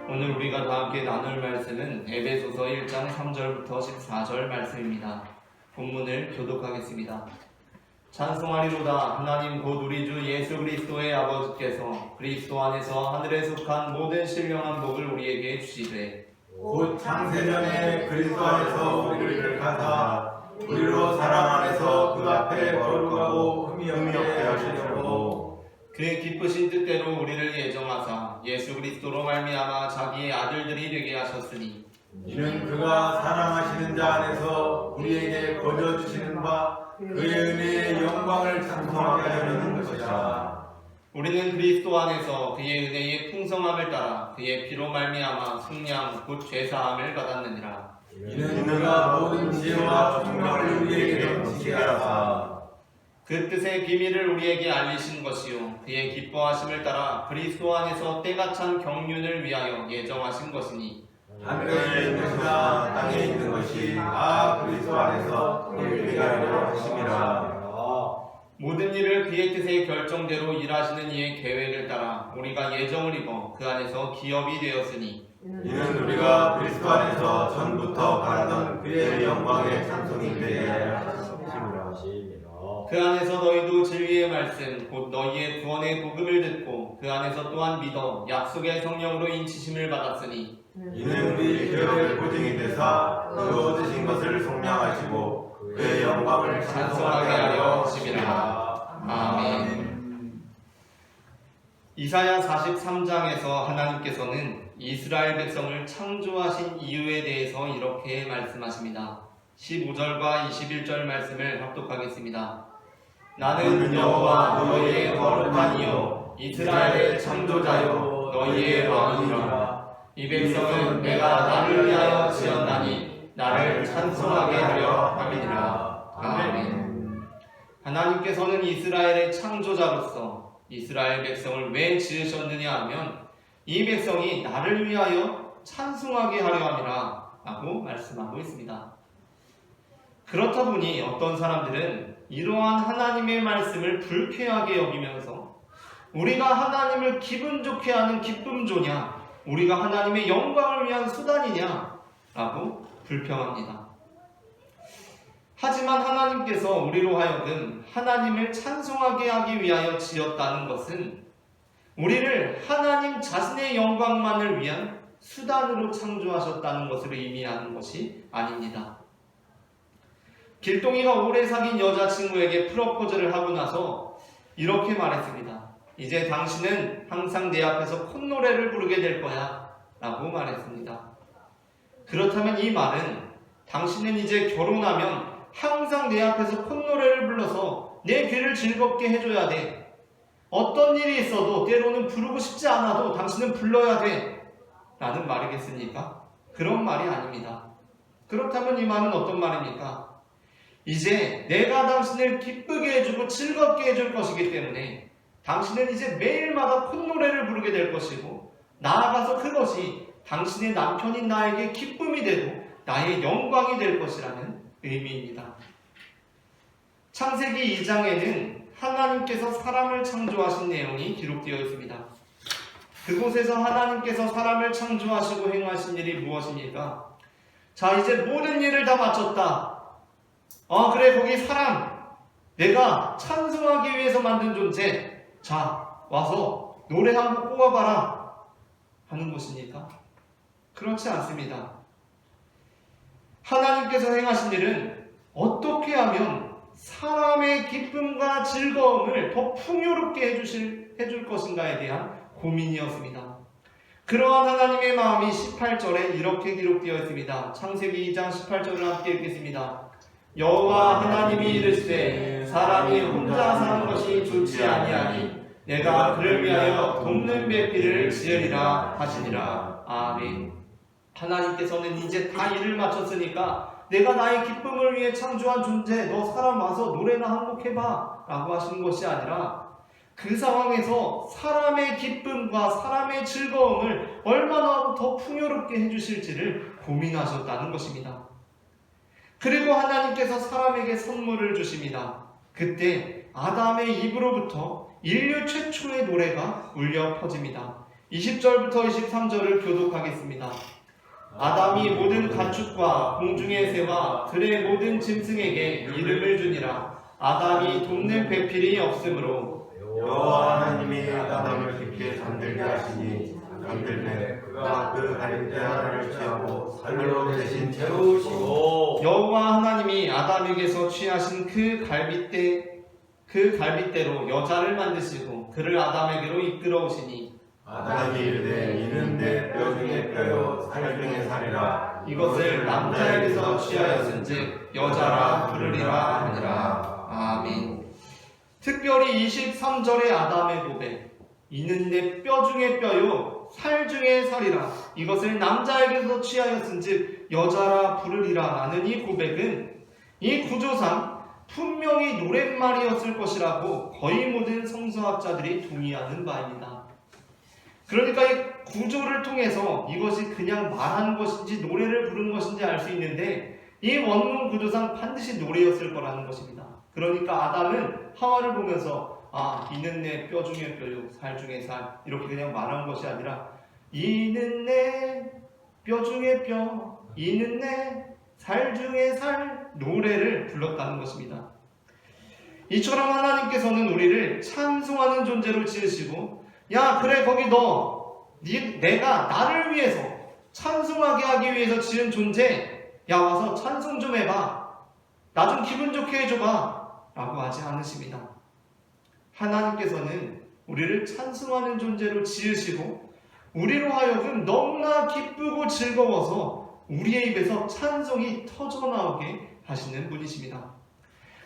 오늘 우리가 다 함께 나눌 말씀은 에베소서 1장 3절부터 14절 말씀입니다. 본문을 교독하겠습니다. 찬송하리로다. 하나님 곧 우리 주 예수 그리스도의 아버지께서 그리스도 안에서 하늘에 속한 모든 신령한 복을 우리에게 주시되 곧 창세전에 그리스도 안에서 우리를 택하사 우리로 사랑 안에서 그 앞에 거룩하고 흠이 없게 하시려고 그의 기쁘신 뜻대로 우리를 예정하사 예수 그리스도로 말미암아 자기의 아들들이 되게 하셨으니 이는 그가 사랑하시는 자 안에서 우리에게 거저 주시는 바 그의 은혜의 영광을 찬송하게 하려는 것이라. 우리는 그리스도 안에서 그의 은혜의 풍성함을 따라 그의 피로 말미암아 속량 곧 죄사함을 받았느니라. 이는 그가 모든 지혜와 총명을 우리에게 넘치게 하사 그 뜻의 비밀을 우리에게 알리신 것이요 그의 기뻐하심을 따라 그리스도 안에서 때가 찬 경륜을 위하여 예정하신 것이니 하늘에 있는 것이나 땅에 있는 것이 다 그리스도 안에서 우리에게 하려 하심이라. 모든 일을 그의 뜻의 결정대로 일하시는 이의 계획을 따라 우리가 예정을 입어 그 안에서 기업이 되었으니 이는 우리가 그리스도 안에서 전부터 바라던 그의 영광의 찬송이 되게 하심이라. 그 안에서 너희도 진리의 말씀 곧 너희의 구원의 복음을 듣고 그 안에서 또한 믿어 약속의 성령으로 인치심을 받았으니 이는 우리 교회의 보증이 되사 그 얻으신 것을 속량하시고 그의 영광을 찬송하게 하려 하심이라. 아멘. 이사야 43장에서 하나님께서는 이스라엘 백성을 창조하신 이유에 대해서 이렇게 말씀하십니다. 15절과 21절 말씀을 합독하겠습니다. 나는 여호와 너희의 거룩한 이요 이스라엘의 창조자요 너희의 왕이니라. 이 백성은 내가 나를 위하여 지었나니 나를 찬송하게 하려 함이니라. 아멘. 하나님께서는 이스라엘의 창조자로서 이스라엘 백성을 왜 지으셨느냐 하면 이 백성이 나를 위하여 찬송하게 하려 함이라 라고 말씀하고 있습니다. 그렇다 보니 어떤 사람들은 이러한 하나님의 말씀을 불쾌하게 여기면서 우리가 하나님을 기분 좋게 하는 기쁨조냐 우리가 하나님의 영광을 위한 수단이냐 라고 불평합니다. 하지만 하나님께서 우리로 하여금 하나님을 찬송하게 하기 위하여 지었다는 것은 우리를 하나님 자신의 영광만을 위한 수단으로 창조하셨다는 것을 의미하는 것이 아닙니다. 길동이가 오래 사귄 여자친구에게 프러포즈를 하고 나서 이렇게 말했습니다. 이제 당신은 항상 내 앞에서 콧노래를 부르게 될 거야 라고 말했습니다. 그렇다면 이 말은 당신은 이제 결혼하면 항상 내 앞에서 콧노래를 불러서 내 귀를 즐겁게 해줘야 돼. 어떤 일이 있어도 때로는 부르고 싶지 않아도 당신은 불러야 돼 라는 말이겠습니까? 그런 말이 아닙니다. 그렇다면 이 말은 어떤 말입니까? 이제 내가 당신을 기쁘게 해주고 즐겁게 해줄 것이기 때문에 당신은 이제 매일마다 콧노래를 부르게 될 것이고 나아가서 그것이 당신의 남편인 나에게 기쁨이 되고 나의 영광이 될 것이라는 의미입니다. 창세기 2장에는 하나님께서 사람을 창조하신 내용이 기록되어 있습니다. 그곳에서 하나님께서 사람을 창조하시고 행하신 일이 무엇입니까? 자, 이제 모든 일을 다 마쳤다. 그래, 거기 사람, 내가 찬송하기 위해서 만든 존재, 자, 와서 노래 한 곡 뽑아봐라 하는 것입니까? 그렇지 않습니다. 하나님께서 행하신 일은 어떻게 하면 사람의 기쁨과 즐거움을 더 풍요롭게 해줄 것인가에 대한 고민이었습니다. 그러한 하나님의 마음이 18절에 이렇게 기록되어 있습니다. 창세기 2장 18절을 함께 읽겠습니다. 여호와 하나님이 이르시되 사람이 혼자 사는 것이 좋지 아니하니 내가 그를 위하여 돕는 배필을 지으리라 하시니라. 아멘. 하나님께서는 이제 다 일을 마쳤으니까 내가 나의 기쁨을 위해 창조한 존재 너 사람 와서 노래나 한 곡 해봐 라고 하시는 것이 아니라 그 상황에서 사람의 기쁨과 사람의 즐거움을 얼마나 더 풍요롭게 해주실지를 고민하셨다는 것입니다. 그리고 하나님께서 사람에게 선물을 주십니다. 그때 아담의 입으로부터 인류 최초의 노래가 울려 퍼집니다. 20절부터 23절을 교독하겠습니다. 아담이 모든 가축과 공중의 새와 들의 모든 짐승에게 이름을 주니라. 아담이 돕는 배필이 없으므로 여호와 하나님이 아담을 깊이 잠들게 하시니 잠들매 그가 그 갈빗대 하나를 취하고 살로 대신 채우시고 여호와 하나님이 아담에게서 취하신 그 갈빗대로 여자를 만드시고 그를 아담에게로 이끌어오시니 아담이 이르되 이는 내 뼈 중에 뼈요 살 중에 살이라 이것을 남자에게서 취하였은즉 여자라 부르리라 하니라. 아멘. 특별히 23절의 아담의 고백, 이는 내 뼈 중에 뼈요 살 중에 살이라 이것을 남자에게서 취하였은즉 여자라 부르리라 라는 이 고백은 이 구조상 분명히 노랫말이었을 것이라고 거의 모든 성서학자들이 동의하는 바입니다. 그러니까 이 구조를 통해서 이것이 그냥 말한 것인지 노래를 부른 것인지 알 수 있는데 이 원문 구조상 반드시 노래였을 거라는 것입니다. 그러니까 아담은 하와를 보면서 이는 내 뼈 중에 뼈요 살 중에 살 이렇게 그냥 말한 것이 아니라 이는 내 뼈 중에 뼈 이는 내 살 중에 살 노래를 불렀다는 것입니다. 이처럼 하나님께서는 우리를 찬송하는 존재로 지으시고 야 그래 거기 내가 나를 위해서 찬송하게 하기 위해서 지은 존재 야 와서 찬송 좀 해봐 나 좀 기분 좋게 해줘봐 라고 하지 않으십니다. 하나님께서는 우리를 찬송하는 존재로 지으시고 우리로 하여금 너무나 기쁘고 즐거워서 우리의 입에서 찬송이 터져나오게 하시는 분이십니다.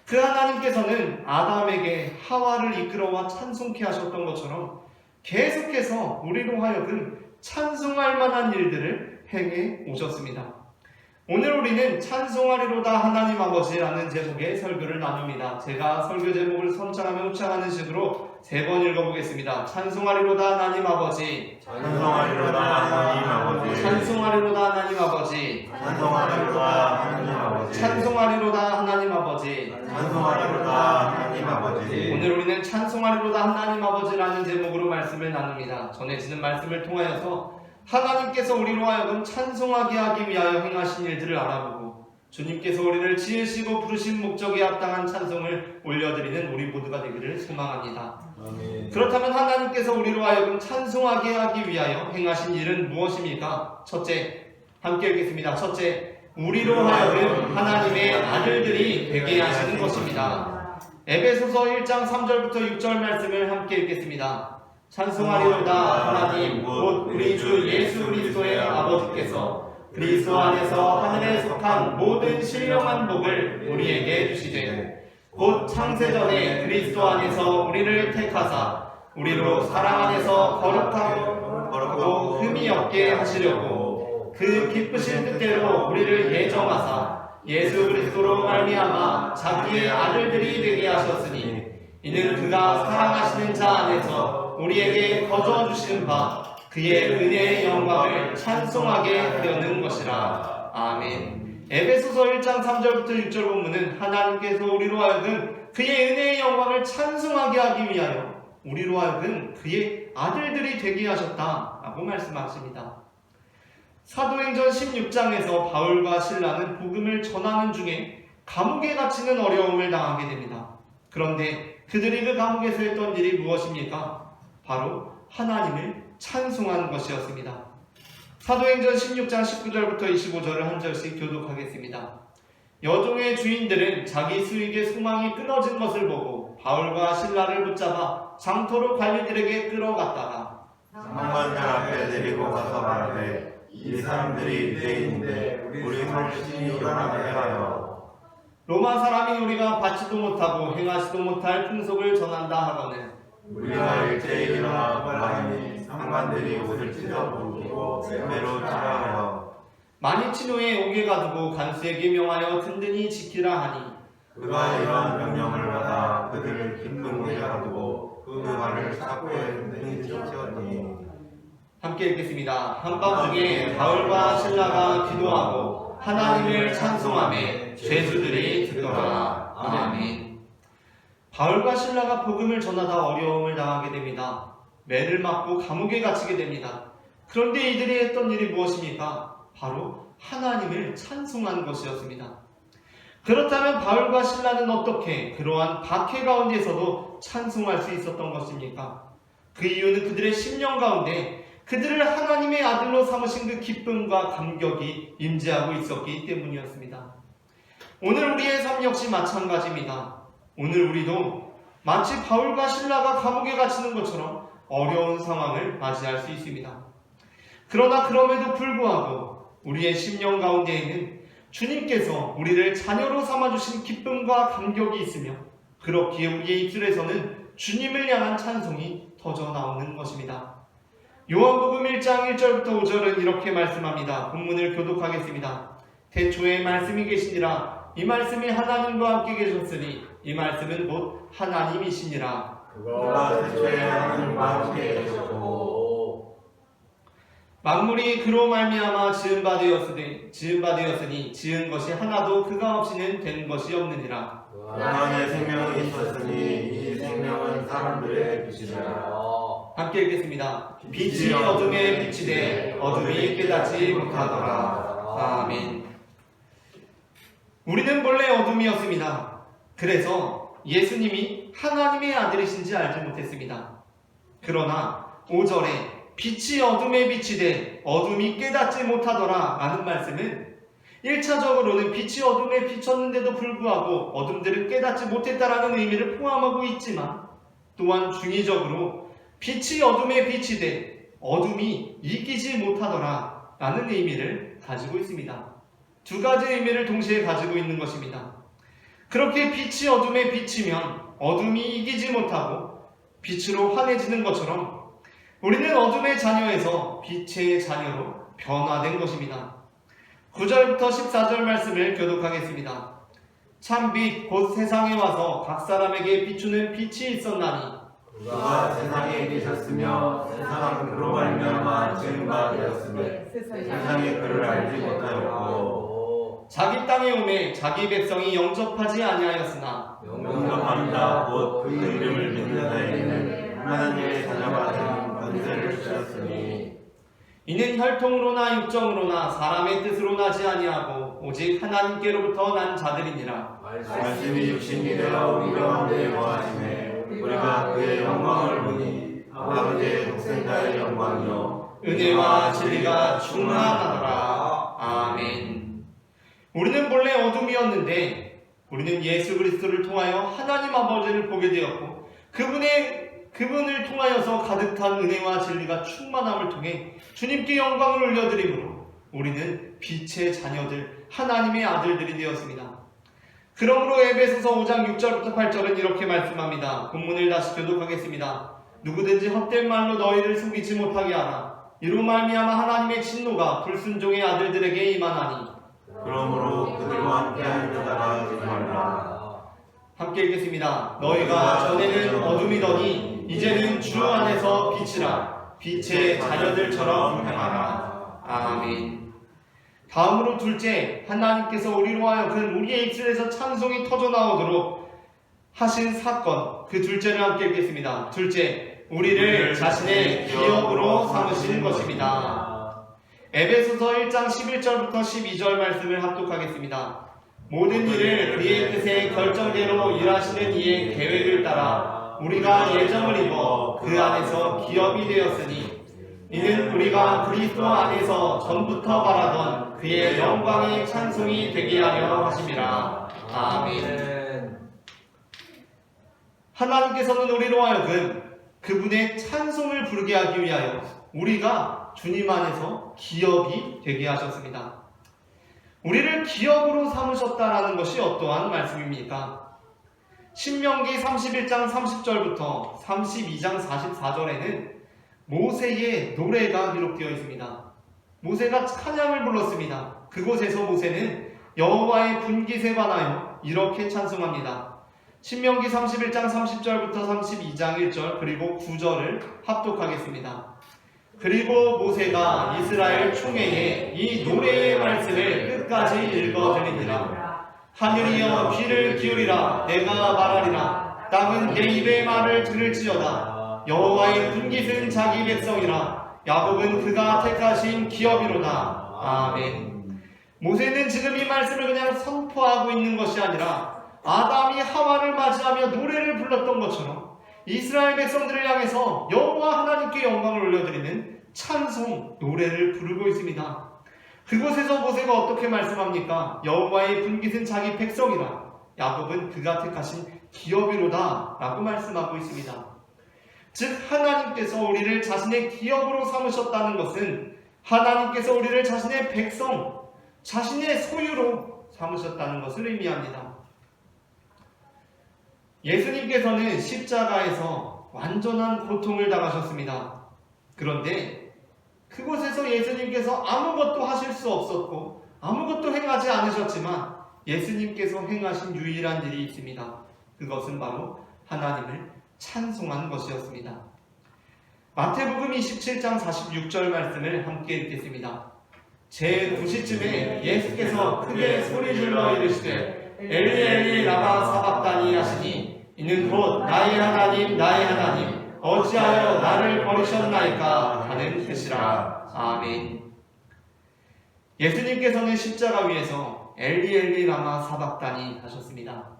그 하나님께서는 아담에게 하와를 이끌어와 찬송케 하셨던 것처럼 계속해서 우리로 하여금 찬송할 만한 일들을 행해 오셨습니다. 오늘 우리는 찬송하리로다 하나님 아버지라는 제목의 설교를 나눕니다. 제가 설교 제목을 선창하며 우창하는 식으로 3번 읽어보겠습니다. 찬송하리로다 하나님 아버지, 찬송하리로다 하나님 아버지, 찬송하리로다 하나님 아버지, 찬송하리로다 하나님 아버지, 찬송하리로다 하나님 아버지, 찬송하리로다 하나님 아버지. 오늘 우리는 찬송하리로다 하나님 아버지라는 제목으로 말씀을 나눕니다. 전해지는 말씀을 통하여서 하나님께서 우리로 하여금 찬송하게 하기 위하여 행하신 일들을 알아보고 주님께서 우리를 지으시고 부르신 목적에 합당한 찬송을 올려드리는 우리 모두가 되기를 소망합니다. 아멘. 그렇다면 하나님께서 우리로 하여금 찬송하게 하기 위하여 행하신 일은 무엇입니까? 첫째, 함께 읽겠습니다. 첫째, 우리로 하여금 하나님의 아들들이 되게 하시는 것입니다. 에베소서 1장 3절부터 6절 말씀을 함께 읽겠습니다. 찬송하리로다 하나님 곧 우리 주 예수 그리스도의 아버지께서 그리스도 안에서 하늘에 속한 모든 신령한 복을 우리에게 주시되 곧 창세전에 그리스도 안에서 우리를 택하사 우리로 사랑 안에서 거룩하고 흠이 없게 하시려고 그 기쁘신 뜻대로 우리를 예정하사 예수 그리스도로 말미암아 자기의 아들들이 되게 하셨으니 이는 그가 사랑하시는 자 안에서 우리에게 거저 주시는 바 그의 은혜의 영광을 찬송하게 하려는 것이라. 아멘. 에베소서 1장 3절부터 6절 본문은 하나님께서 우리로 하여금 그의 은혜의 영광을 찬송하게 하기 위하여 우리로 하여금 그의 아들들이 되게 하셨다라고 말씀하십니다. 사도행전 16장에서 바울과 실라는 복음을 전하는 중에 감옥에 갇히는 어려움을 당하게 됩니다. 그런데 그들이 그 감옥에서 했던 일이 무엇입니까? 바로 하나님을 찬송하는 것이었습니다. 사도행전 16장 19절부터 25절을 한 절씩 교독하겠습니다. 여종의 주인들은 자기 수익의 소망이 끊어진 것을 보고 바울과 실라를 붙잡아 장터로 관리들에게 끌어갔다가 상관들 앞에 데리고 가서 말하되 이 사람들이 유대인인데 우리 솔신이 일어나게 하여 로마 사람이 우리가 받지도 못하고 행하지도 못할 풍속을 전한다 하거늘 우리가 일제히 일어나 말하니 상관들이 옷을 찢어 벗기고 매로 치라하여 만일 친호에 옥에 가두고 간수에게 명하여 든든히 지키라 하니 그가 이러한 명령을 받아 그들을 깊은 곳에 가두고 그 발을 사고에 든든히 찢었니. 함께 읽겠습니다. 한밤중에 바울과 실라가 기도하고 하나님을 찬송하며 죄수들이 듣더라. 아멘. 바울과 실라가 복음을 전하다 어려움을 당하게 됩니다. 매를 맞고 감옥에 갇히게 됩니다. 그런데 이들이 했던 일이 무엇입니까? 바로 하나님을 찬송한 것이었습니다. 그렇다면 바울과 실라는 어떻게 그러한 박해 가운데서도 찬송할 수 있었던 것입니까? 그 이유는 그들의 심령 가운데 그들을 하나님의 아들로 삼으신 그 기쁨과 감격이 임재하고 있었기 때문이었습니다. 오늘 우리의 삶 역시 마찬가지입니다. 오늘 우리도 마치 바울과 실라가 감옥에 갇히는 것처럼 어려운 상황을 맞이할 수 있습니다. 그러나 그럼에도 불구하고 우리의 심령 가운데에는 주님께서 우리를 자녀로 삼아주신 기쁨과 감격이 있으며 그렇기에 우리의 입술에서는 주님을 향한 찬송이 터져 나오는 것입니다. 요한복음 1장 1절부터 5절은 이렇게 말씀합니다. 본문을 교독하겠습니다. 태초에 말씀이 계시니라. 이 말씀이 하나님과 함께 계셨으니 이 말씀은 곧 하나님이시니라. 그가 태초에 하나님과 함께 계셨고 만물이 그로 말미암아 지은 바 되었으니 지은 것이 하나도 그가 없이는 된 것이 없느니라. 그 안에 생명이 있었으니 이 생명은 사람들의 빛이라. 함께 읽겠습니다. 빛이 어둠에 비치되 어둠이 깨닫지 못하더라. 아멘. 우리는 본래 어둠이었습니다. 그래서 예수님이 하나님의 아들이신지 알지 못했습니다. 그러나 5절에 빛이 어둠에 비치되 어둠이 깨닫지 못하더라 라는 말씀은 1차적으로는 빛이 어둠에 비쳤는데도 불구하고 어둠들은 깨닫지 못했다라는 의미를 포함하고 있지만 또한 중의적으로 빛이 어둠에 비치되 어둠이 이기지 못하더라 라는 의미를 가지고 있습니다. 두 가지 의미를 동시에 가지고 있는 것입니다. 그렇게 빛이 어둠에 비치면 어둠이 이기지 못하고 빛으로 환해지는 것처럼 우리는 어둠의 자녀에서 빛의 자녀로 변화된 것입니다. 9절부터 14절 말씀을 교독하겠습니다. 참 빛 곧 세상에 와서 각 사람에게 비추는 빛이 있었나니 그가 세상에 계셨으며 세상은 그로 말미암아 지은 바 되었으며 세상이 그를 알지 못하였고 자기 땅에 오매 자기 백성이 영접하지 아니하였으나 영접합니다. 곧 그 이름을 믿는 자에게는 하나님의 자녀가 되는 권세를 주셨으니 이는 혈통으로나 육정으로나 사람의 뜻으로 나지 아니하고 오직 하나님께로부터 난 자들이니라. 말씀이 육신이 되어 우리 가운데 거하시매 우리가 그의 영광을 보니 아버지의 독생자의 영광이요 은혜와 진리가 충만하더라. 아멘. 우리는 본래 어둠이었는데 우리는 예수 그리스도를 통하여 하나님 아버지를 보게 되었고 그분을 통하여서 가득한 은혜와 진리가 충만함을 통해 주님께 영광을 올려드림으로 우리는 빛의 자녀들, 하나님의 아들들이 되었습니다. 그러므로 에베소서 5장 6절부터 8절은 이렇게 말씀합니다. 본문을 다시 교독하겠습니다. 누구든지 헛된 말로 너희를 속이지 못하게 하라. 이로 말미암아 하나님의 진노가 불순종의 아들들에게 임하나니 그러므로 그들과 함께하는 자가 되지 말라. 함께 읽겠습니다. 너희가 전에는 어둠이더니 이제는 주 안에서 빛이라. 빛의 자녀들처럼 행하라. 아멘. 다음으로 둘째, 하나님께서 우리로 하여금 우리의 입술에서 찬송이 터져 나오도록 하신 사건, 그 둘째를 함께 읽겠습니다. 둘째, 우리를 자신의 기업으로 삼으신 것입니다. 에베소서 1장 11절부터 12절 말씀을 합독하겠습니다. 모든 일을 그의 뜻의 결정대로 일하시는 이의 계획을 따라 우리가 예정을 입어 그 안에서 기업이 되었으니 이는 우리가 그리스도 안에서 전부터 바라던 그의 영광의 찬송이 되게 하려 하심이라. 아멘. 하나님께서는 우리로 하여금 그분의 찬송을 부르게 하기 위하여 우리가 주님 안에서 기업이 되게 하셨습니다. 우리를 기업으로 삼으셨다라는 것이 어떠한 말씀입니까? 신명기 31장 30절부터 32장 44절에는 모세의 노래가 기록되어 있습니다. 모세가 찬양을 불렀습니다. 그곳에서 모세는 여호와의 분깃에 관하여 이렇게 찬송합니다. 신명기 31장 30절부터 32장 1절 그리고 9절을 합독하겠습니다. 그리고 모세가 이스라엘 총회에 이 노래의 말씀을 끝까지 읽어드리니라. 하늘이여 귀를 기울이라. 내가 말하리라. 땅은 내 입의 말을 들을지어다. 여호와의 분깃은 자기 백성이라 야곱은 그가 택하신 기업이로다. 아멘. 모세는 지금 이 말씀을 그냥 선포하고 있는 것이 아니라 아담이 하와를 맞이하며 노래를 불렀던 것처럼 이스라엘 백성들을 향해서 여호와 하나님께 영광을 올려드리는 찬송 노래를 부르고 있습니다. 그곳에서 모세가 어떻게 말씀합니까? 여호와의 분깃은 자기 백성이라 야곱은 그가 택하신 기업이로다 라고 말씀하고 있습니다. 즉 하나님께서 우리를 자신의 기업으로 삼으셨다는 것은 하나님께서 우리를 자신의 백성, 자신의 소유로 삼으셨다는 것을 의미합니다. 예수님께서는 십자가에서 완전한 고통을 당하셨습니다. 그런데 그곳에서 예수님께서 아무것도 하실 수 없었고 아무것도 행하지 않으셨지만 예수님께서 행하신 유일한 일이 있습니다. 그것은 바로 하나님을 찬송하는 것이었습니다. 마태복음 27장 46절 말씀을 함께 읽겠습니다. 제9시쯤에 예수께서 크게 소리질러 이르시되 엘리 엘리 라마 사박다니 하시니 이는 곧 나의 하나님 나의 하나님 어찌하여 나를 버리셨나이까 하는 뜻이라. 아멘. 예수님께서는 십자가 위에서 엘리 엘리 라마 사박다니 하셨습니다.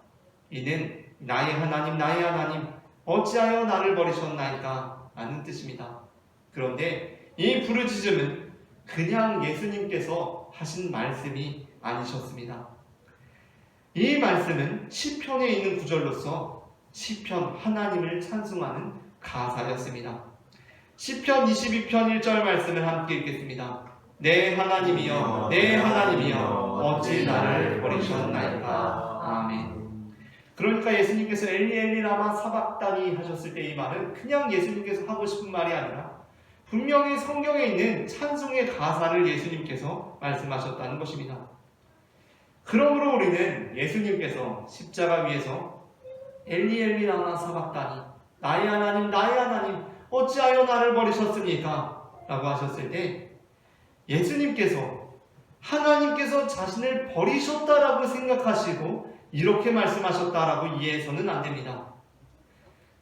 이는 나의 하나님 나의 하나님 어찌하여 나를 버리셨나이까 라는 뜻입니다. 그런데 이 부르짖음은 그냥 예수님께서 하신 말씀이 아니셨습니다. 이 말씀은 시편에 있는 구절로서 시편 하나님을 찬송하는 가사였습니다. 시편 22편 1절 말씀을 함께 읽겠습니다. 내 하나님이여 내 하나님이여 어찌 나를 버리셨나이까. 아멘. 그러니까 예수님께서 엘리 엘리 라마 사박다니 하셨을 때 이 말은 그냥 예수님께서 하고 싶은 말이 아니라 분명히 성경에 있는 찬송의 가사를 예수님께서 말씀하셨다는 것입니다. 그러므로 우리는 예수님께서 십자가 위에서 엘리 엘리 라마 사박다니 나의 하나님 나의 하나님 어찌하여 나를 버리셨습니까? 라고 하셨을 때 예수님께서 하나님께서 자신을 버리셨다라고 생각하시고 이렇게 말씀하셨다라고 이해해서는 안 됩니다.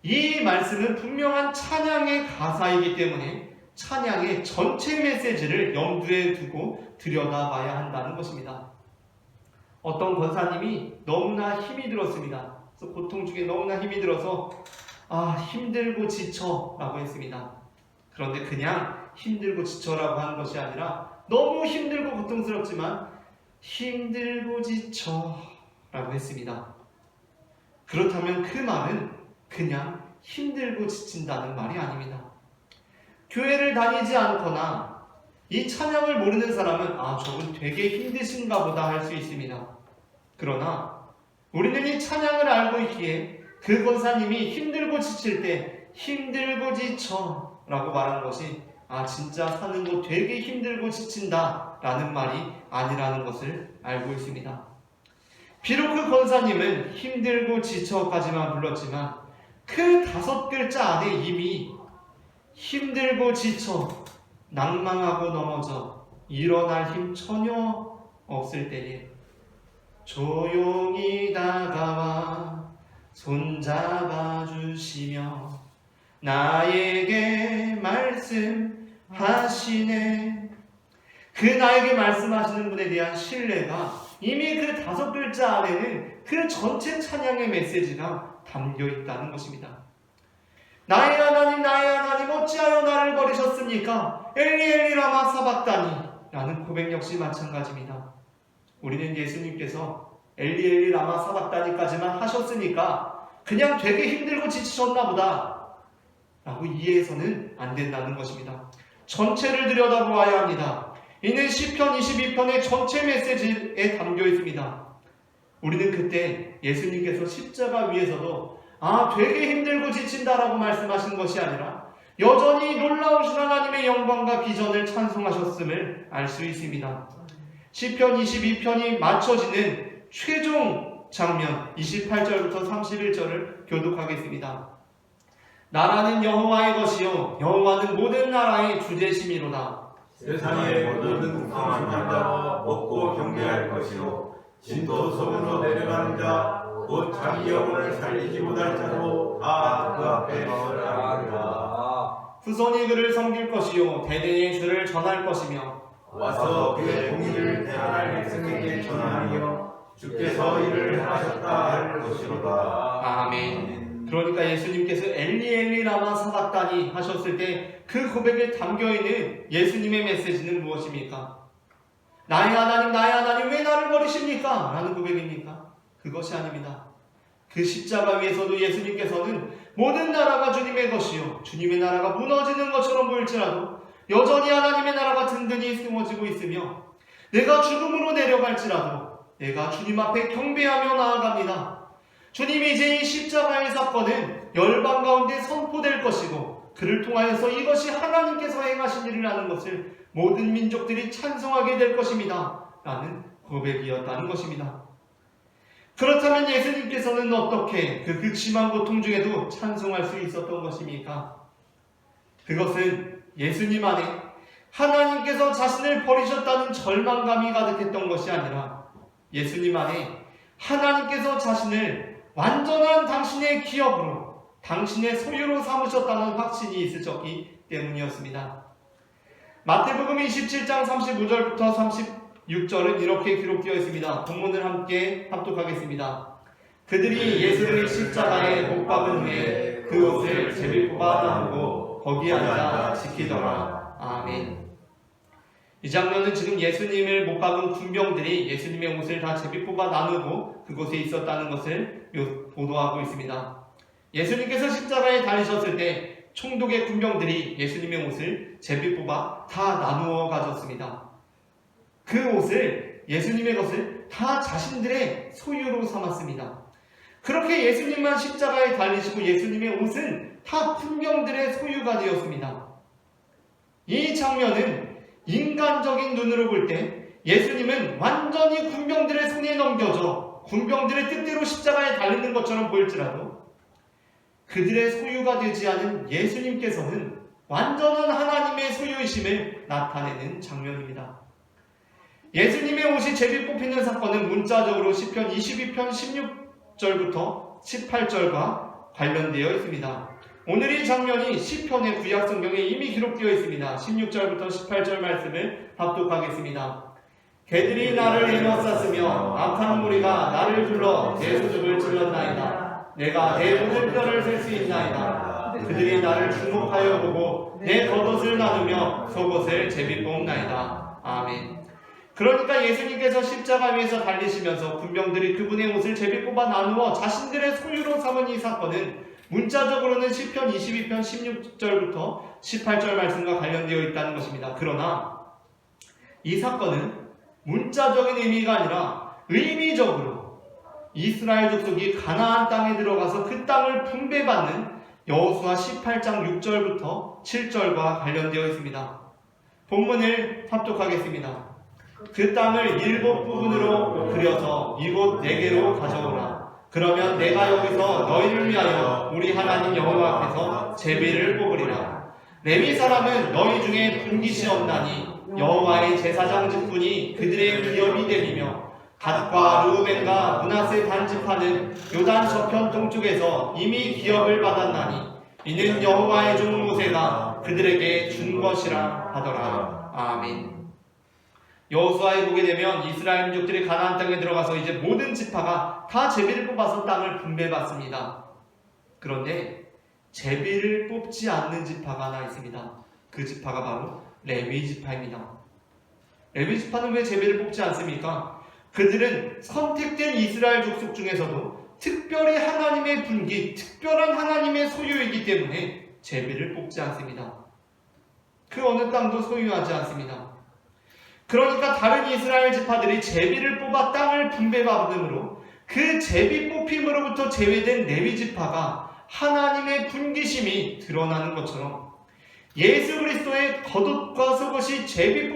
이 말씀은 분명한 찬양의 가사이기 때문에 찬양의 전체 메시지를 염두에 두고 들여다봐야 한다는 것입니다. 어떤 권사님이 너무나 힘이 들었습니다. 그래서 고통 중에 너무나 힘이 들어서 힘들고 지쳐 라고 했습니다. 그런데 그냥 힘들고 지쳐라고 하는 것이 아니라 너무 힘들고 고통스럽지만 힘들고 지쳐 라고 했습니다. 그렇다면 그 말은 그냥 힘들고 지친다는 말이 아닙니다. 교회를 다니지 않거나 이 찬양을 모르는 사람은 저분 되게 힘드신가 보다 할 수 있습니다. 그러나 우리는 이 찬양을 알고 있기에 그 권사님이 힘들고 지칠 때 힘들고 지쳐 라고 말하는 것이 진짜 사는 거 되게 힘들고 지친다 라는 말이 아니라는 것을 알고 있습니다. 비록 그 권사님은 힘들고 지쳐까지만 불렀지만 그 5글자 안에 이미 힘들고 지쳐 낭망하고 넘어져 일어날 힘 전혀 없을 때에 조용히 다가와 손잡아 주시며 나에게 말씀하시네. 그 나에게 말씀하시는 분에 대한 신뢰가 이미 그 5글자 안에는 그 전체 찬양의 메시지가 담겨 있다는 것입니다. 나의 하나님 나의 하나님 어찌하여 나를 버리셨습니까? 엘리 엘리 라마 사박다니 라는 고백 역시 마찬가지입니다. 우리는 예수님께서 엘리 엘리 라마 사박다니까지만 하셨으니까 그냥 되게 힘들고 지치셨나 보다 라고 이해해서는 안 된다는 것입니다. 전체를 들여다보아야 합니다. 이는 시편 22편의 전체 메시지에 담겨 있습니다. 우리는 그때 예수님께서 십자가 위에서도 되게 힘들고 지친다라고 말씀하신 것이 아니라 여전히 놀라우신 하나님의 영광과 기전을 찬송하셨음을 알 수 있습니다. 시편 22편이 맞춰지는 최종 장면 28절부터 31절을 교독하겠습니다. 나라는 여호와의 것이요 여호와는 모든 나라의 주제심이로다. 세상의 모든 풍성한 자가 먹고 경배할 것이요 진토 속으로 내려가는 자 곧 자기 영혼을 살리지 못할 자도 다 그 앞에 서리라. 후손이 그를 섬길 것이요 대대의 주를 전할 것이며 와서 그의 공의를 태어날 백성에게 전하며 주께서 이를 행하셨다 할 것이로다. 아멘. 그러니까 예수님께서 엘리 엘리 라마 사박다니 하셨을 때 그 고백에 담겨있는 예수님의 메시지는 무엇입니까? 나의 하나님 왜 나를 버리십니까? 라는 고백입니까? 그것이 아닙니다. 그 십자가 위에서도 예수님께서는 모든 나라가 주님의 것이요 주님의 나라가 무너지는 것처럼 보일지라도 여전히 하나님의 나라가 든든히 세워지고 있으며 내가 죽음으로 내려갈지라도 내가 주님 앞에 경배하며 나아갑니다. 주님이 이제 이 십자가의 사건은 열방 가운데 선포될 것이고 그를 통하여서 이것이 하나님께서 행하신 일이라는 것을 모든 민족들이 찬송하게 될 것입니다. 라는 고백이었다는 것입니다. 그렇다면 예수님께서는 어떻게 그 극심한 고통 중에도 찬송할 수 있었던 것입니까? 그것은 예수님 안에 하나님께서 자신을 버리셨다는 절망감이 가득했던 것이 아니라 예수님 안에 하나님께서 자신을 완전한 당신의 기업으로 당신의 소유로 삼으셨다는 확신이 있으셨기 때문이었습니다. 마태복음 27장 35절부터 36절은 이렇게 기록되어 있습니다. 본문을 함께 합독하겠습니다. 그들이 예수를 십자가에 못 박은 후에 그 옷을 제비 뽑아 나누고 거기에 앉아 지키더라. 아멘. 이 장면은 지금 예수님을 못 박은 군병들이 예수님의 옷을 다 제비 뽑아 나누고 그곳에 있었다는 것을 보도하고 있습니다. 예수님께서 십자가에 달리셨을 때 총독의 군병들이 예수님의 옷을 제비 뽑아 다 나누어 가졌습니다. 그 옷을 예수님의 것을 다 자신들의 소유로 삼았습니다. 그렇게 예수님만 십자가에 달리시고 예수님의 옷은 다 군병들의 소유가 되었습니다. 이 장면은 인간적인 눈으로 볼 때 예수님은 완전히 군병들의 손에 넘겨져 군병들의 뜻대로 십자가에 달리는 것처럼 보일지라도 그들의 소유가 되지 않은 예수님께서는 완전한 하나님의 소유이심을 나타내는 장면입니다. 예수님의 옷이 제비 뽑히는 사건은 문자적으로 시편 22편 16절부터 18절과 관련되어 있습니다. 오늘 이 장면이 시편의 구약 성경에 이미 기록되어 있습니다. 16절부터 18절 말씀을 합독하겠습니다. 개들이 나를 에워쌌으며 악한 무리가 나를 둘러 내 소득을 찔렀나이다. 내가 내 모든 뼈를 셀 수 있나이다. 그들이 나를 주목하여 보고 내 겉옷을 나누며 속옷을 제비 뽑나이다. 아멘. 그러니까 예수님께서 십자가 위에서 달리시면서 군병들이 그분의 옷을 제비 뽑아 나누어 자신들의 소유로 삼은 이 사건은 문자적으로는 시편 22편 16절부터 18절 말씀과 관련되어 있다는 것입니다. 그러나 이 사건은 문자적인 의미가 아니라 의미적으로 이스라엘 족속이 가나안 땅에 들어가서 그 땅을 분배받는 여호수아 18장 6절부터 7절과 관련되어 있습니다. 본문을 합독하겠습니다. 그 땅을 7부분으로 그려서 이곳 4개로 가져오라. 그러면 내가 여기서 너희를 위하여 우리 하나님 여호와 앞에서 제비를 뽑으리라. 레위 사람은 너희 중에 분깃이 없나니 여호와의 제사장 직분이 그들의 기업이 되리며 갓과 르우벤과 므낫세 단지파는 요단 저편 동쪽에서 이미 기업을 받았나니 이는 여호와의 종 모세가 그들에게 준 것이라 하더라. 아멘. 여호수아에 보게 되면 이스라엘 민족들이 가나안 땅에 들어가서 이제 모든 지파가 다 제비를 뽑아서 땅을 분배받습니다. 그런데 제비를 뽑지 않는 지파가 하나 있습니다. 그 지파가 바로 레위 지파입니다. 레위 지파는 왜 제비를 뽑지 않습니까? 그들은 선택된 이스라엘 족속 중에서도 특별히 하나님의 분기, 특별한 하나님의 소유이기 때문에 제비를 뽑지 않습니다. 그 어느 땅도 소유하지 않습니다. 그러니까 다른 이스라엘 지파들이 제비를 뽑아 땅을 분배받음으로 그 제비 뽑힘으로부터 제외된 레위 지파가 하나님의 분기심이 드러나는 것처럼 예수 그리스도의 겉옷과 속옷이 제비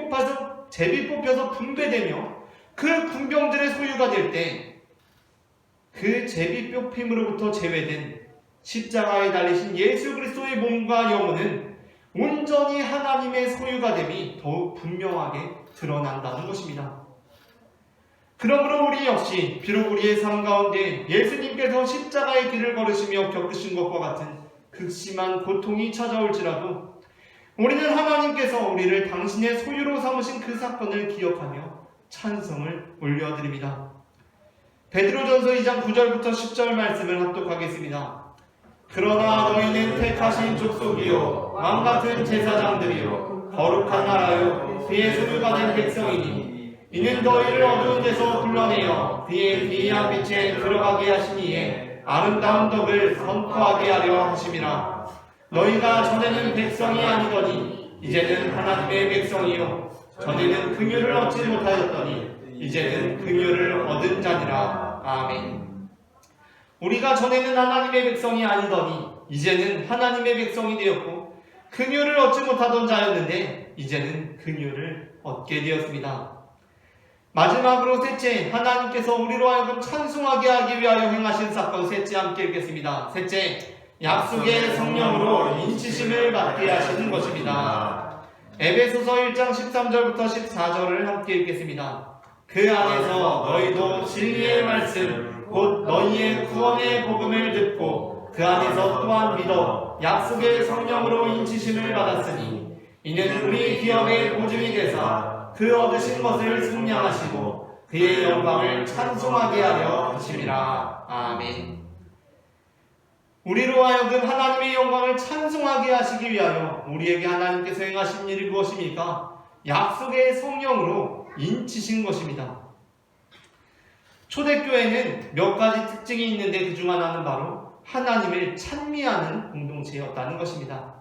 뽑혀서 분배되며 그 군병들의 소유가 될 때 그 제비 뽑힘으로부터 제외된 십자가에 달리신 예수 그리스도의 몸과 영혼은 온전히 하나님의 소유가 됨이 더욱 분명하게 드러난다는 것입니다. 그러므로 우리 역시 비록 우리의 삶 가운데 예수님께서 십자가의 길을 걸으시며 겪으신 것과 같은 극심한 고통이 찾아올지라도 우리는 하나님께서 우리를 당신의 소유로 삼으신 그 사건을 기억하며 찬송을 올려드립니다. 베드로전서 2장 9절부터 10절 말씀을 합독하겠습니다. 그러나 너희는 택하신 족속이요 왕같은 제사장들이요 거룩한 나라요 그의 소유가 된 백성이니 이는 너희를 어두운 데서 불러내어 그의 기이한 빛에 들어가게 하시니에 아름다운 덕을 선포하게 하려 하심이라. 너희가 전에는 백성이 아니더니 이제는 하나님의 백성이요 전에는 긍휼을 얻지 못하였더니 이제는 긍휼을 얻은 자니라. 아멘. 우리가 전에는 하나님의 백성이 아니더니 이제는 하나님의 백성이 되었고 긍휼을 얻지 못하던 자였는데 이제는 긍휼을 얻게 되었습니다. 마지막으로 셋째, 하나님께서 우리로 하여금 찬송하게 하기 위하여 행하신 사건 셋째 함께 읽겠습니다. 셋째, 약속의 성령으로 인치심을 받게 하시는 것입니다. 에베소서 1장 13절부터 14절을 함께 읽겠습니다. 그 안에서 너희도 진리의 말씀 곧 너희의 구원의 복음을 듣고 그 안에서 또한 믿어 약속의 성령으로 인치심을 받았으니 이는 우리 기업의 보증이 되사 그 얻으신 것을 승량하시고 그의 영광을 찬송하게 하려 하심이라. 아멘. 우리로 하여금 하나님의 영광을 찬송하게 하시기 위하여 우리에게 하나님께서 행하신 일이 무엇입니까? 약속의 성령으로 인치신 것입니다. 초대교회는 몇 가지 특징이 있는데 그 중 하나는 바로 하나님을 찬미하는 공동체였다는 것입니다.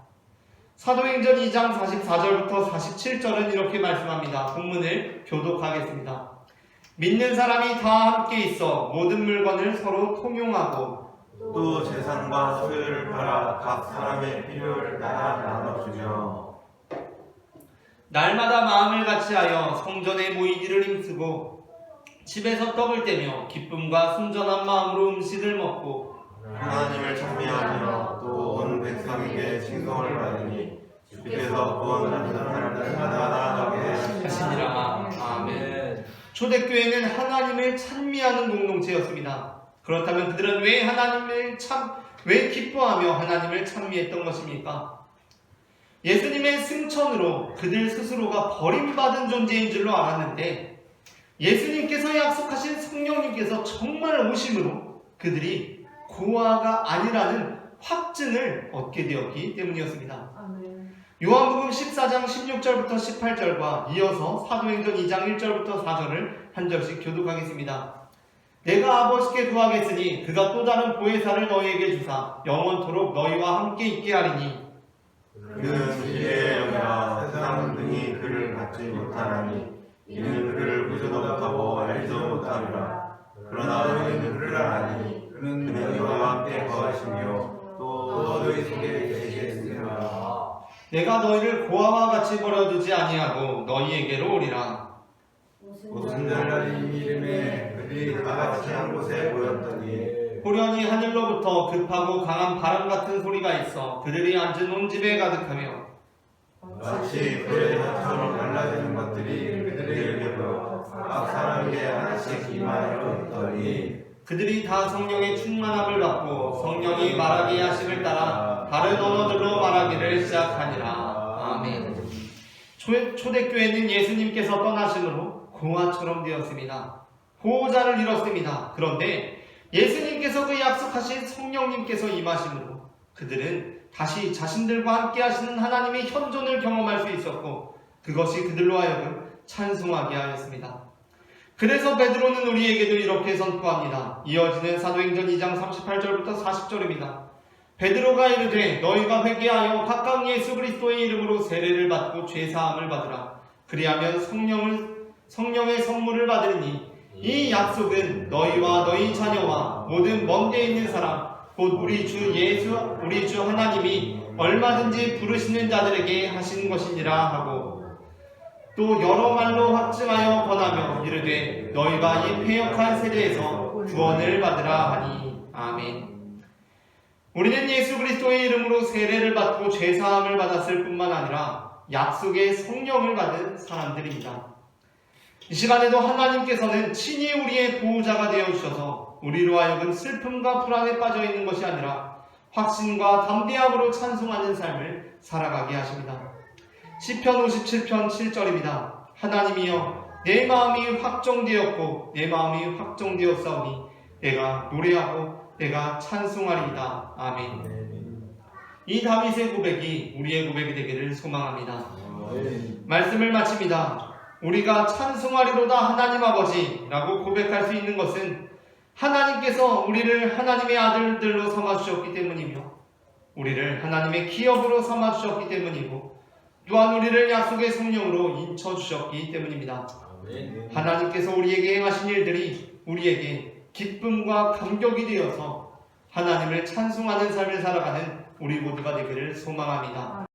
사도행전 2장 44절부터 47절은 이렇게 말씀합니다. 본문을 교독하겠습니다. 믿는 사람이 다 함께 있어 모든 물건을 서로 통용하고 또 재산과 소유를 팔아 각 사람의 필요를 따라 나눠주며 날마다 마음을 같이하여 성전에 모이기를 힘쓰고 집에서 떡을 떼며 기쁨과 순전한 마음으로 음식을 먹고 하나님을 찬미하며 또 온 백성에게 칭송을 받으니 주께서 구원하는 사람들마다 나게 하시니라. 아멘. 초대교회는 하나님을 찬미하는 공동체였습니다. 그렇다면 그들은 왜 기뻐하며 하나님을 찬미했던 것입니까? 예수님의 승천으로 그들 스스로가 버림받은 존재인 줄로 알았는데 예수님께서 약속하신 성령님께서 정말 오심으로 그들이 고아가 아니라는 확증을 얻게 되었기 때문이었습니다. 요한복음 14장 16절부터 18절과 이어서 사도행전 2장 1절부터 4절을 한 절씩 교독하겠습니다. 내가 아버지께 구하겠으니 그가 또 다른 보혜사를 너희에게 주사 영원토록 너희와 함께 있게 하리니 그는 진리의 영이라 세상 등이 그를 받지 못하나니 이는 그를 보지도 못하고 알지도 못하리라. 그러나 너희는 그를 아니 그는 너희와 함께 거하시며 또 너희 속에 계시겠으리라. 내가 너희를 고아와 같이 버려두지 아니하고 너희에게로 오리라. 오순절날인 이름에 그들이 다 같이 한 곳에 모였더니 호련히 하늘로부터 급하고 강한 바람 같은 소리가 있어 그들이 앉은 온 집에 가득하며 마치 불의 혀처럼 갈라지는 것들이 그들에게 보여 각 사람에게 하나씩 임하여 있더니 그들이 다 성령의 충만함을 받고 성령이 말하게 하심을 따라 다른 언어들로 말하기를 시작하니라. 아멘. 초대교회는 예수님께서 떠나심으로 고아처럼 되었습니다. 보호자를 잃었습니다. 그런데 예수님께서 그 약속하신 성령님께서 임하심으로 그들은 다시 자신들과 함께 하시는 하나님의 현존을 경험할 수 있었고 그것이 그들로 하여금 찬송하게 하였습니다. 그래서 베드로는 우리에게도 이렇게 선포합니다. 이어지는 사도행전 2장 38절부터 40절입니다. 베드로가 이르되 너희가 회개하여 각각 예수 그리스도의 이름으로 세례를 받고 죄사함을 받으라. 그리하면 성령의 선물을 받으리니 이 약속은 너희와 너희 자녀와 모든 먼 데 있는 사람 곧 우리 주 하나님이 얼마든지 부르시는 자들에게 하신 것이니라 하고 또 여러 말로 확증하여 권하며 이르되 너희가 이 패역한 세대에서 구원을 받으라 하니. 아멘. 우리는 예수 그리스도의 이름으로 세례를 받고 죄사함을 받았을 뿐만 아니라 약속의 성령을 받은 사람들입니다. 이 시간에도 하나님께서는 친히 우리의 보호자가 되어주셔서 우리로 하여금 슬픔과 불안에 빠져있는 것이 아니라 확신과 담대함으로 찬송하는 삶을 살아가게 하십니다. 시편 57편 7절입니다. 하나님이여 내 마음이 확정되었고 내 마음이 확정되었사오니 내가 노래하고 내가 찬송하리이다. 아멘. 이 다윗의 고백이 우리의 고백이 되기를 소망합니다. 말씀을 마칩니다. 우리가 찬송하리로다 하나님 아버지라고 고백할 수 있는 것은 하나님께서 우리를 하나님의 아들들로 삼아주셨기 때문이며 우리를 하나님의 기업으로 삼아주셨기 때문이고 또한 우리를 약속의 성령으로 인쳐주셨기 때문입니다. 하나님께서 우리에게 행하신 일들이 우리에게 기쁨과 감격이 되어서 하나님을 찬송하는 삶을 살아가는 우리 모두가 되기를 소망합니다.